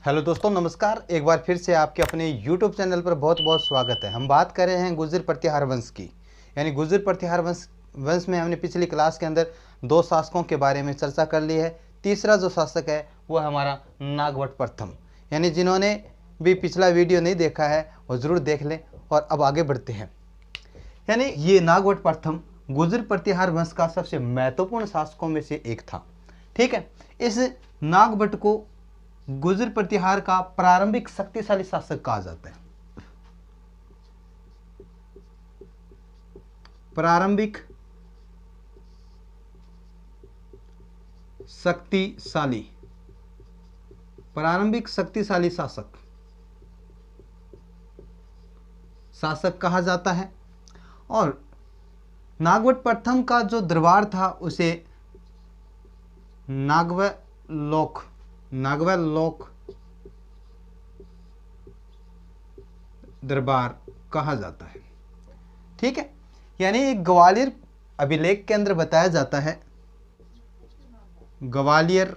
Hello दोस्तों, नमस्कार। एक बार फिर से आपके अपने YouTube चैनल पर बहुत बहुत स्वागत है। हम बात कर रहे हैं गुर्जर प्रतिहार वंश की, यानी गुर्जर प्रतिहार वंश में हमने पिछली क्लास के अंदर दो शासकों के बारे में चर्चा कर ली है। तीसरा जो शासक है वो है हमारा नागवट प्रथम, यानी जिन्होंने भी पिछला वीडियो नहीं देखा है वो ज़रूर देख लें। और अब आगे बढ़ते हैं। यानी ये नागवट प्रथम गुर्जर प्रतिहार वंश का सबसे महत्वपूर्ण शासकों में से एक था। ठीक है, इस नागवट को गुर्जर प्रतिहार का प्रारंभिक शक्तिशाली शासक कहा जाता है। प्रारंभिक शक्तिशाली शासक कहा जाता है। और नागवट प्रथम का जो दरबार था उसे नागवलोक दरबार कहा जाता है। ठीक है, यानी एक ग्वालियर अभिलेख के अंदर बताया जाता है, ग्वालियर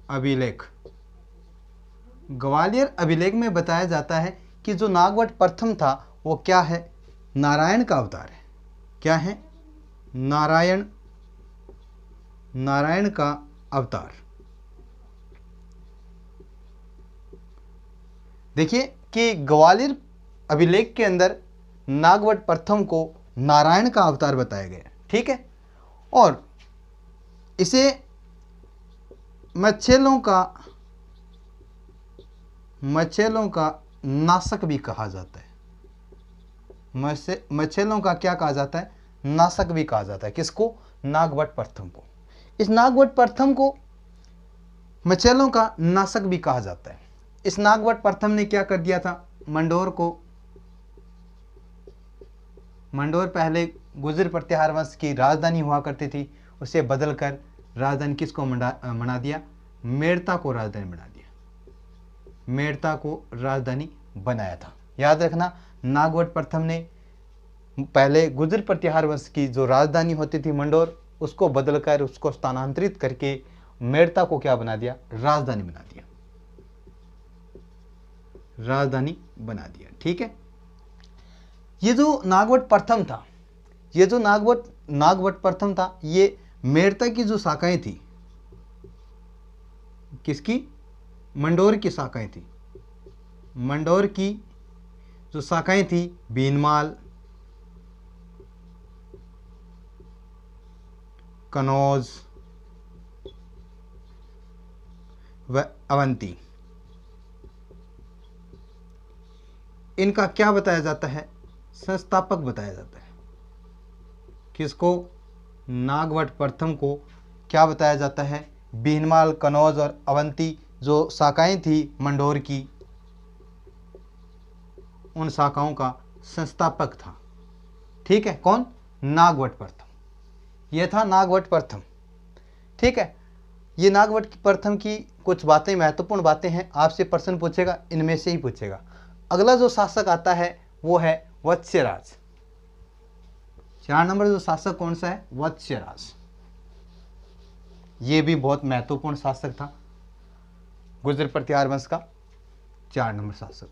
अभिलेख में बताया जाता है कि जो नागवट प्रथम था वो क्या है, नारायण का अवतार है। क्या है? नारायण का अवतार। देखिए कि ग्वालियर अभिलेख के अंदर नागवट प्रथम को नारायण का अवतार बताया गया। ठीक है, और इसे मच्छेलों का नाशक भी कहा जाता है। मच्छेलों का क्या कहा जाता है? नाशक भी कहा जाता है। किसको? नागवट प्रथम को। इस नागवट प्रथम को मच्छेलों का नाशक भी कहा जाता है। इस नागवट प्रथम ने क्या कर दिया था? मंडोर पहले गुर्जर प्रतिहार वंश की राजधानी हुआ करती थी, उसे बदलकर राजधानी किसको बना दिया? मेड़ता को राजधानी बनाया था। याद रखना, नागवट प्रथम ने पहले गुर्जर प्रतिहार वंश की जो राजधानी होती थी मंडोर, उसको बदलकर उसको स्थानांतरित करके मेड़ता को क्या बना दिया? राजधानी बना दिया। ठीक है, ये जो नागवट प्रथम था, ये मेड़ता की जो शाखाएं थी, किसकी? मंडोर की शाखाएं थी। मंडोर की जो शाखाएं थी, बीनमाल, कनौज व अवंती, इनका क्या बताया जाता है? संस्थापक बताया जाता है। किसको? नागवट प्रथम को क्या बताया जाता है? बीनमाल, कनौज और अवंती जो शाखाएं थी मंडोर की, उन शाखाओं का संस्थापक था। ठीक है, कौन? नागवट प्रथम। यह था नागवट प्रथम। ठीक है, ये नागवट प्रथम की कुछ बातें, महत्वपूर्ण बातें हैं। आपसे प्रश्न पूछेगा, इनमें से ही पूछेगा। अगला जो शासक आता है वो है वत्स्यराज। 4 नंबर जो शासक कौन सा है? वत्स्यराज। ये भी बहुत महत्वपूर्ण शासक था गुर्जर प्रतिहार वंश का। 4 नंबर शासक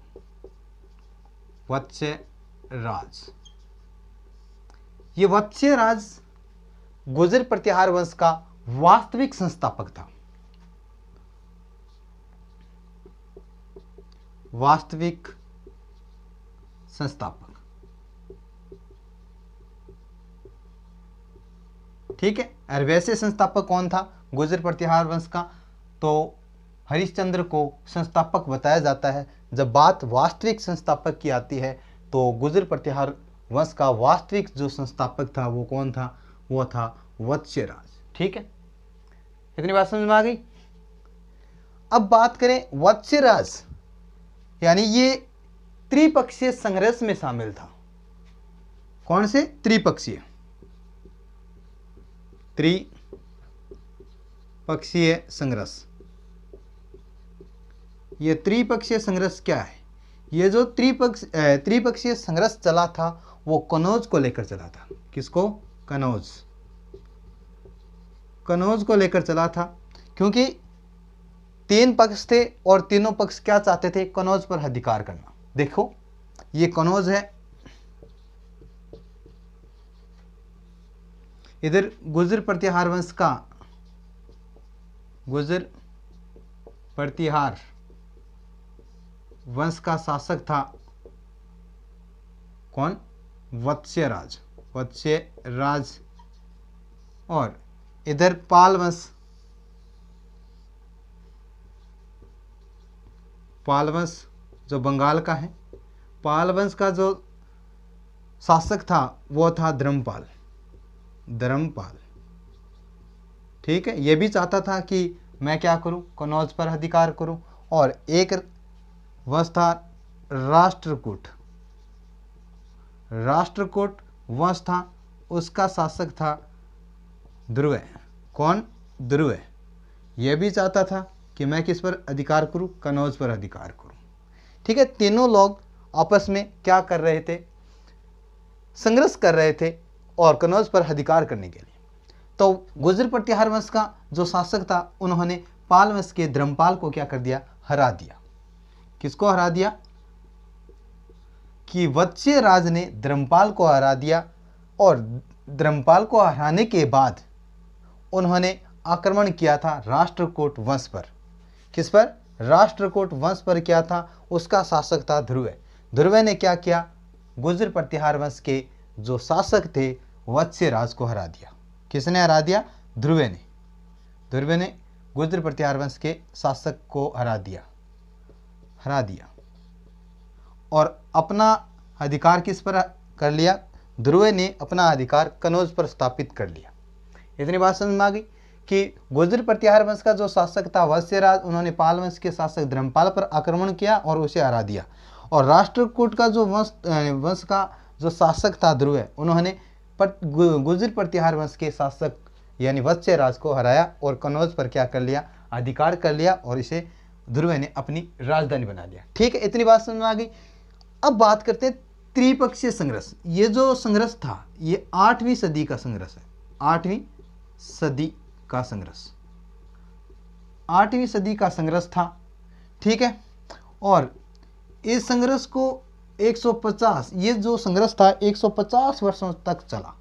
वत्स्यराज। ये वत्स्यराज गुर्जर प्रतिहार वंश का वास्तविक संस्थापक था। वास्तविक संस्थापक। ठीक है, और वैसे संस्थापक कौन था गुर्जर प्रतिहार वंश का? तो हरिश्चंद्र को संस्थापक बताया जाता है। जब बात वास्तविक संस्थापक की आती है तो गुर्जर प्रतिहार वंश का वास्तविक जो संस्थापक था वो कौन था? वो था वत्स्यराज। ठीक है, इतनी बात समझ में आ गई। अब बात करें वत्स्यराज, यानी ये त्रिपक्षीय संघर्ष में शामिल था। कौन से? त्रिपक्षीय संघर्ष। ये त्रिपक्षीय संघर्ष क्या है? ये जो त्रिपक्षीय संघर्ष चला था वो कनौज को लेकर चला था। किसको? कनौज। कनौज को लेकर चला था, क्योंकि 3 पक्ष थे और तीनों पक्ष क्या चाहते थे? कनौज पर अधिकार करना। देखो ये कनौज है, इधर गुर्जर प्रतिहार वंश का, गुर्जर प्रतिहार वंश का शासक था कौन? वत्स्यराज, वत्स्यराज। और इधर पाल वंश, पाल वंश जो बंगाल का है, पाल वंश का जो शासक था वो था धर्मपाल, धर्मपाल। ठीक है, ये भी चाहता था कि मैं क्या करूं? कनौज पर अधिकार करूं। और एक वंश था राष्ट्रकूट, राष्ट्रकूट वंश था, उसका शासक था ध्रुव। कौन? ध्रुव। यह भी चाहता था कि मैं किस पर अधिकार करूं? कनौज पर अधिकार करूं। ठीक है, तीनों लोग आपस में क्या कर रहे थे? संघर्ष कर रहे थे और कनौज पर अधिकार करने के लिए। तो गुर्जर प्रतिहार वंश का जो शासक था उन्होंने पाल वंश के धर्मपाल को क्या कर दिया? हरा दिया। किसको हरा दिया? कि वत्स्यराज ने धर्मपाल को हरा दिया। और धर्मपाल को हराने के बाद उन्होंने आक्रमण किया था राष्ट्रकूट वंश पर। किस पर? राष्ट्रकूट वंश पर किया था। उसका शासक था ध्रुव। ध्रुव ने क्या किया? गुर्जर प्रतिहार वंश के जो शासक थे वत्स्यराज को हरा दिया। किसने हरा दिया? ध्रुव ने। ध्रुव ने गुर्जर प्रतिहार वंश के शासक को हरा दिया, हरा दिया। और अपना अधिकार किस पर कर लिया? ध्रुव ने अपना अधिकार कनौज पर स्थापित कर लिया। इतनी बात समझ में आ गई कि गुर्जर प्रतिहार वंश का जो शासक था वत्स्यराज, उन्होंने पाल वंश के शासक धर्मपाल पर आक्रमण किया और उसे हरा दिया। और राष्ट्रकूट का जो वंश का जो शासक था ध्रुव, उन्होंने गुर्जर प्रतिहार वंश के शासक यानी वत्स्यराज को हराया और कनौज पर क्या कर लिया? अधिकार कर लिया और इसे ध्रुव ने अपनी राजधानी बना लिया। ठीक है, इतनी बात समझ में आ गई। अब बात करते हैं त्रिपक्षीय संघर्ष। ये जो संघर्ष था ये 8वीं सदी का संघर्ष है, 8वीं सदी का संघर्ष, 8वीं सदी का संघर्ष था। ठीक है, और इस संघर्ष को 150, ये जो संघर्ष था 150 वर्षों तक चला,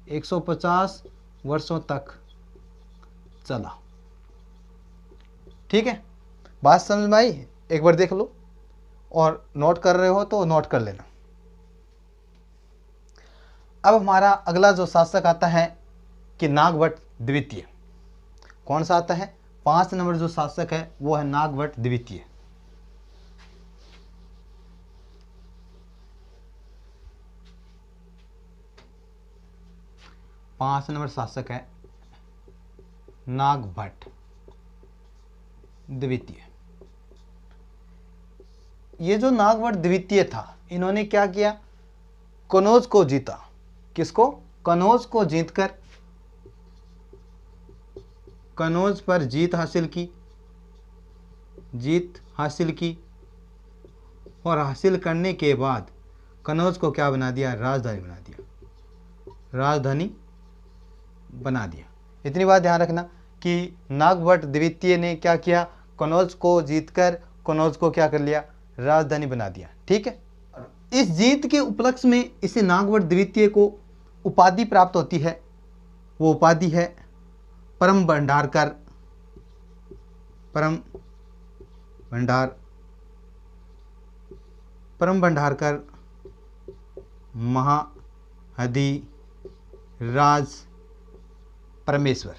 150 वर्षों तक चला। ठीक है, बात समझ में आई? एक बार देख लो और नोट कर रहे हो तो नोट कर लेना। अब हमारा अगला जो शासक आता है कि नागभट्ट द्वितीय। कौन सा आता है? 5 नंबर जो शासक है वो है नागभट्ट द्वितीय। पांच नंबर शासक है नागभट्ट द्वितीय। ये जो नागभट्ट द्वितीय था, इन्होंने क्या किया? कनौज को जीता। किसको? कनौज को जीतकर कनौज पर जीत हासिल की, जीत हासिल की। और हासिल करने के बाद कनौज को क्या बना दिया? राजधानी बना दिया, राजधानी बना दिया। इतनी बात ध्यान रखना कि नागभट्ट द्वितीय ने क्या किया? कनौज को जीतकर कनौज को क्या कर लिया? राजधानी बना दिया। ठीक है, इस जीत के उपलक्ष्य में इसे नागभट्ट द्वितीय को उपाधि प्राप्त होती है। वो उपाधि है परम भंडारकर, परम भंडारकर महाअधिराज परमेश्वर।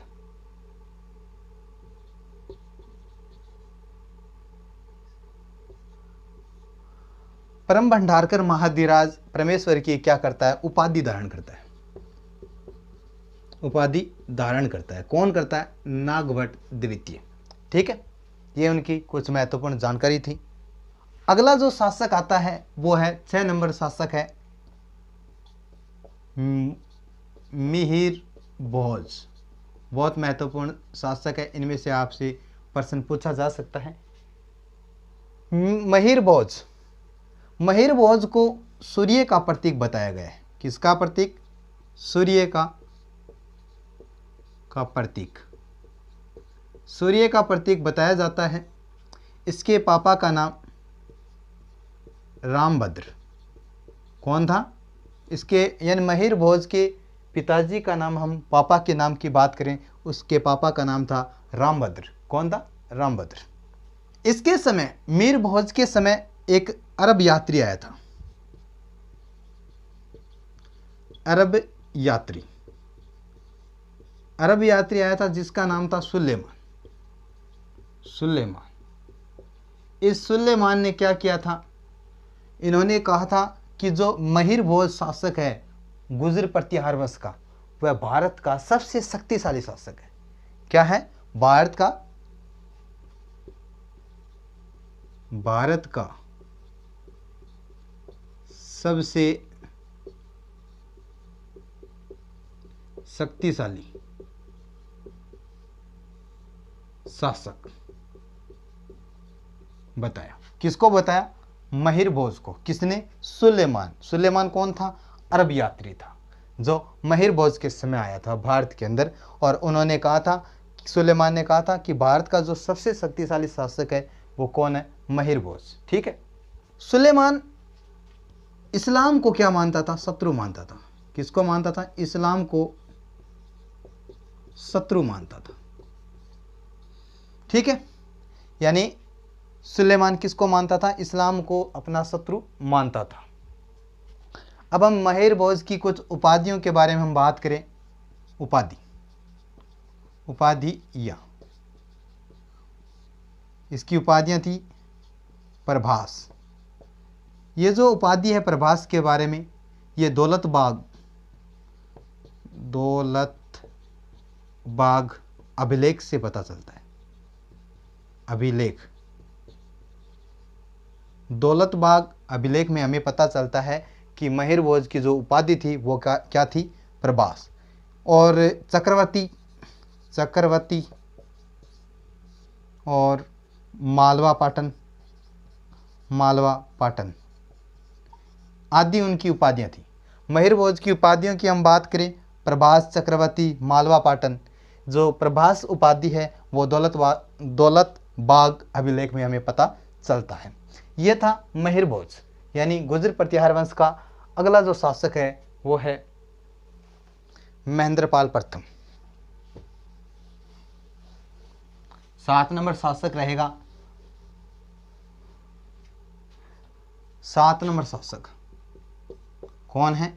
परम भंडारकर महाधिराज परमेश्वर की क्या करता है? उपाधि धारण करता है, उपाधि धारण करता है। कौन करता है? नागभट्ट द्वितीय। ठीक है, ये उनकी कुछ महत्वपूर्ण जानकारी थी। अगला जो शासक आता है वो है 6 नंबर शासक है मिहिर भोज। बहुत महत्वपूर्ण शासक है, इनमें से आपसे प्रश्न पूछा जा सकता है। मिहिर भोज, मिहिर भोज को सूर्य का प्रतीक बताया गया है। किसका प्रतीक? सूर्य का का प्रतीक, सूर्य का प्रतीक बताया जाता है। इसके पापा का नाम रामभद्र। कौन था? इसके यानी महिर भोज के पिताजी का नाम, हम पापा के नाम की बात करें, उसके पापा का नाम था रामभद्र। कौन था? रामभद्र। इसके समय, मीर भोज के समय एक अरब यात्री आया था। अरब यात्री आया था जिसका नाम था सुलेमान। इस सुलेमान ने क्या किया था? इन्होंने कहा था कि जो महिर भोज शासक है गुर्जर प्रतिहार वंश का, वह भारत का सबसे शक्तिशाली शासक है। क्या है? भारत का सबसे शक्तिशाली शासक बताया। किसको बताया? महिर भोज को। किसने? सुलेमान कौन था? अरब यात्री था जो महिर भोज के समय आया था भारत के अंदर, और उन्होंने कहा था, सुलेमान ने कहा था कि भारत का जो सबसे शक्तिशाली शासक है वो कौन है? महिर भोज। ठीक है। सुलेमान इस्लाम को क्या मानता था? शत्रु मानता था। किसको मानता था? इस्लाम को शत्रु मानता था। ठीक है। यानी सुलेमान किसको मानता था? इस्लाम को अपना शत्रु मानता था। अब हम महिर भोज की कुछ उपाधियों के बारे में हम बात करें। उपाधियाँ, इसकी उपाधियाँ थी प्रभास। ये जो उपाधि है प्रभास के बारे में, ये दौलत बाग अभिलेख से पता चलता है। दौलत बाग अभिलेख में हमें पता चलता है कि महिर भोज की जो उपाधि थी वो क्या थी? प्रभास। और चक्रवर्ती और मालवा पाटन आदि उनकी उपाधियां थी। महिर भोज की उपाधियों की हम बात करें, प्रभास, चक्रवर्ती, मालवा पाटन। जो प्रभास उपाधि है वो दौलत बाग अभिलेख में हमें पता चलता है। ये था महिर भोज, यानी गुर्जर प्रतिहार वंश का अगला जो शासक है वो है महेंद्रपाल प्रथम। 7 नंबर शासक रहेगा। 7 नंबर शासक कौन है?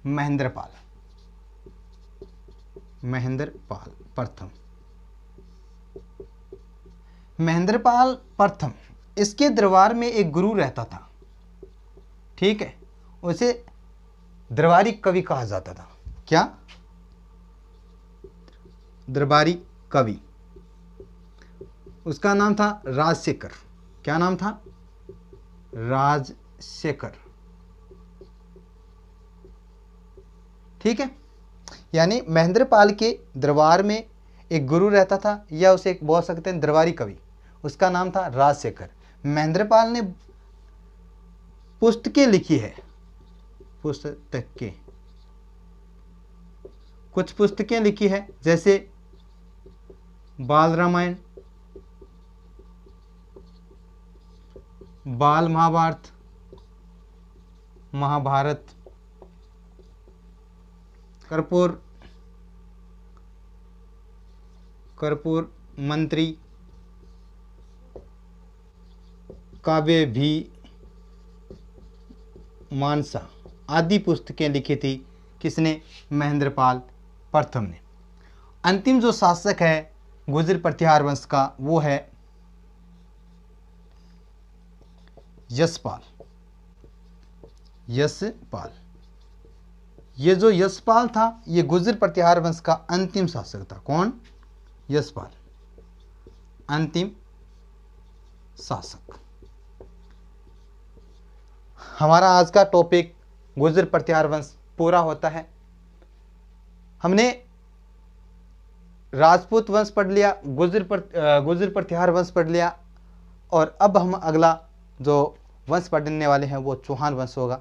महेंद्रपाल प्रथम। महेंद्रपाल प्रथम, इसके दरबार में एक गुरु रहता था। ठीक है। उसे दरबारी कवि कहा जाता था। क्या? दरबारी कवि। उसका नाम था राजशेखर। क्या नाम था? राजशेखर। ठीक है। यानी महेंद्रपाल के दरबार में एक गुरु रहता था, या उसे बोल सकते हैं दरबारी कवि। उसका नाम था राजशेखर। महेंद्रपाल ने पुस्तकें लिखी है। कुछ पुस्तकें लिखी है, जैसे बाल रामायण, बाल महाभारत, कर्पूर मंत्री, काव्य भी मानसा आदि पुस्तकें लिखी थी। किसने? महेंद्रपाल प्रथम ने। अंतिम जो शासक है गुर्जर प्रतिहार वंश का वो है यशपाल। ये जो यशपाल था ये गुर्जर प्रतिहार वंश का अंतिम शासक था। कौन? यशपाल, अंतिम शासक। हमारा आज का टॉपिक गुर्जर प्रतिहार वंश पूरा होता है। हमने राजपूत वंश पढ़ लिया, गुर्जर प्रतिहार वंश पढ़ लिया, और अब हम अगला जो वंश पढ़ने वाले हैं वो चौहान वंश होगा।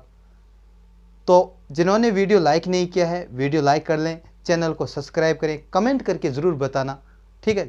तो जिन्होंने वीडियो लाइक नहीं किया है वीडियो लाइक कर लें, चैनल को सब्सक्राइब करें, कमेंट करके ज़रूर बताना। ठीक है।